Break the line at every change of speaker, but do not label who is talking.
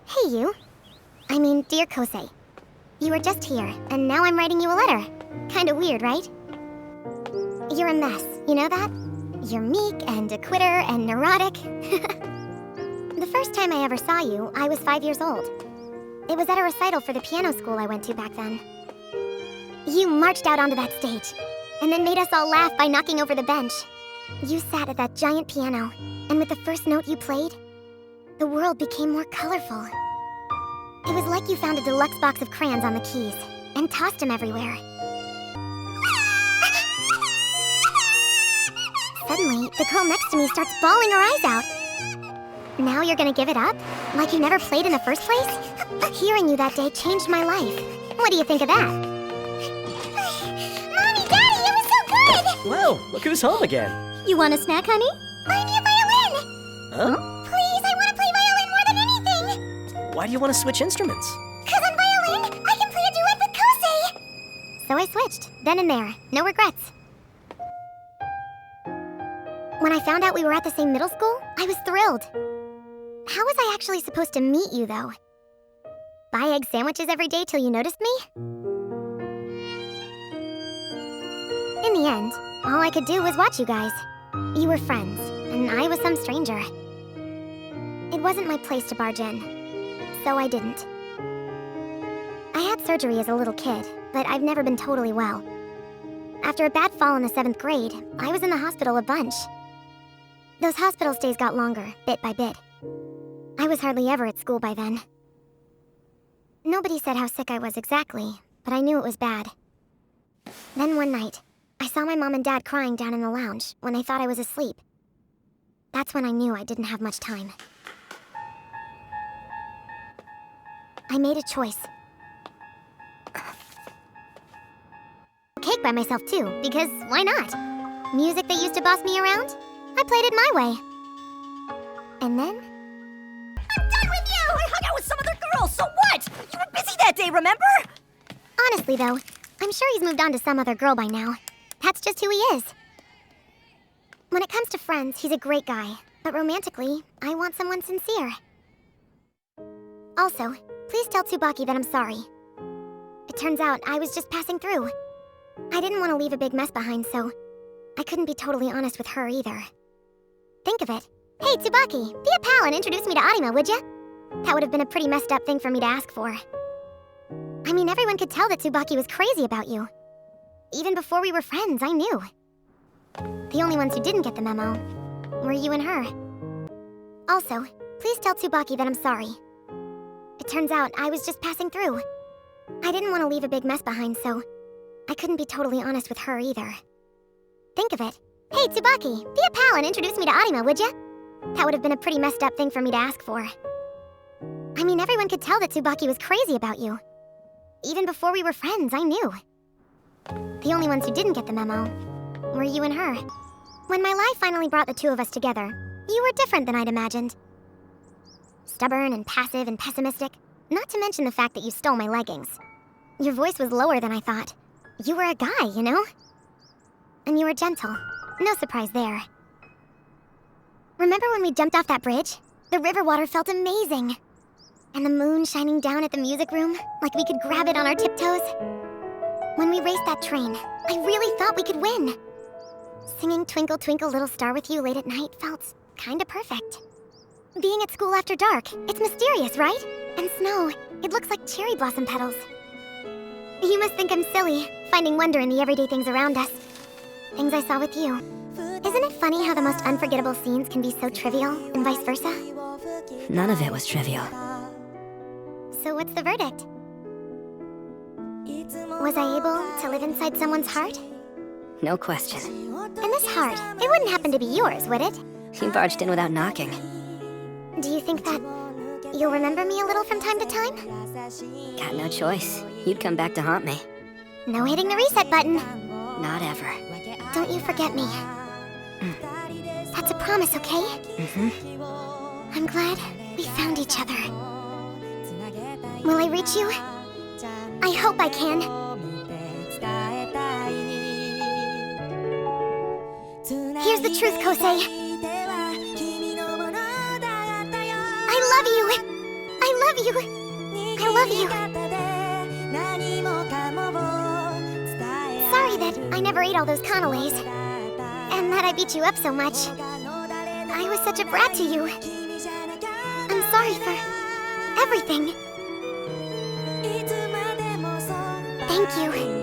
Hey, you. Dear Kosei. You were just here, and now I'm writing you a letter. Kinda weird, right? You're a mess, you know that? You're meek and a quitter and neurotic. The first time I ever saw you, I was 5 years old. It was at a recital for the piano school I went to back then. You marched out onto that stage, and then made us all laugh by knocking over the bench. You sat at that giant piano, and with the first note you played, the world became more colorful. It was like you found a deluxe box of crayons on the keys, and tossed them everywhere. Suddenly, the girl next to me starts bawling her eyes out. Now you're gonna give it up? Like you never played in the first place? Hearing you that day changed my life. What do you think of that? Mommy, Daddy, it was so good!
Well, look who's home again.
You want a snack, honey? I need a violin!
Huh?
Please, I want to play violin more than anything!
Why do you want to switch instruments?
'Cause on violin, I can play a duet with Kosei! So I switched, then and there. No regrets. When I found out we were at the same middle school, I was thrilled. How was I actually supposed to meet you, though? Buy egg sandwiches every day till you noticed me? In the end, all I could do was watch you guys. You were friends, and I was some stranger. It wasn't my place to barge in, so I didn't. I had surgery as a little kid, but I've never been totally well. After a bad fall in the 7th grade, I was in the hospital a bunch. Those hospital stays got longer, bit by bit. I was hardly ever at school by then. Nobody said how sick I was exactly, but I knew it was bad. Then one night, I saw my mom and dad crying down in the lounge when they thought I was asleep. That's when I knew I didn't have much time. I made a choice. Cake by myself too, because why not? Music that used to boss me around? I played it my way. And then...
I'm done with you! I hung out with some other girls, so what? You were busy that day, remember?
Honestly though, I'm sure he's moved on to some other girl by now. That's just who he is. When it comes to friends, he's a great guy. But romantically, I want someone sincere. Also, please tell Tsubaki that I'm sorry. It turns out I was just passing through. I didn't want to leave a big mess behind, so I couldn't be totally honest with her either. Think of it. Hey, Tsubaki, be a pal and introduce me to Arima, would ya? That would have been a pretty messed up thing for me to ask for. Everyone could tell that Tsubaki was crazy about you. Even before we were friends, I knew. The only ones who didn't get the memo were you and her. Also, please tell Tsubaki that I'm sorry. It turns out I was just passing through. I didn't want to leave a big mess behind, so I couldn't be totally honest with her either. Think of it. Hey, Tsubaki, be a pal and introduce me to Arima, would ya? That would have been a pretty messed up thing for me to ask for. Everyone could tell that Tsubaki was crazy about you. Even before we were friends, I knew. The only ones who didn't get the memo were you and her. When my life finally brought the two of us together, you were different than I'd imagined. Stubborn and passive and pessimistic, not to mention the fact that you stole my leggings. Your voice was lower than I thought. You were a guy, you know? And you were gentle. No surprise there. Remember when we jumped off that bridge? The river water felt amazing. And the moon shining down at the music room, like we could grab it on our tiptoes. When we raced that train, I really thought we could win. Singing Twinkle Twinkle Little Star with you late at night felt kinda perfect. Being at school after dark, it's mysterious, right? And snow, it looks like cherry blossom petals. You must think I'm silly, finding wonder in the everyday things around us. Things I saw with you. Isn't it funny how the most unforgettable scenes can be so trivial, and vice versa?
None of it was trivial.
So what's the verdict? Was I able to live inside someone's heart?
No question.
And this heart, it wouldn't happen to be yours, would it?
You barged in without knocking.
Do you think that you'll remember me a little from time to time?
Got no choice. You'd come back to haunt me.
No hitting the reset button.
Not ever.
Don't you forget me. That's a promise, okay?
Mm-hmm.
I'm glad we found each other. Will I reach you? I hope I can. Here's the truth, Kosei. I love you. I love you. I love you. Sorry that I never ate all those canapés. And that I beat you up so much. I was such a brat to you. I'm sorry for everything. Thank you.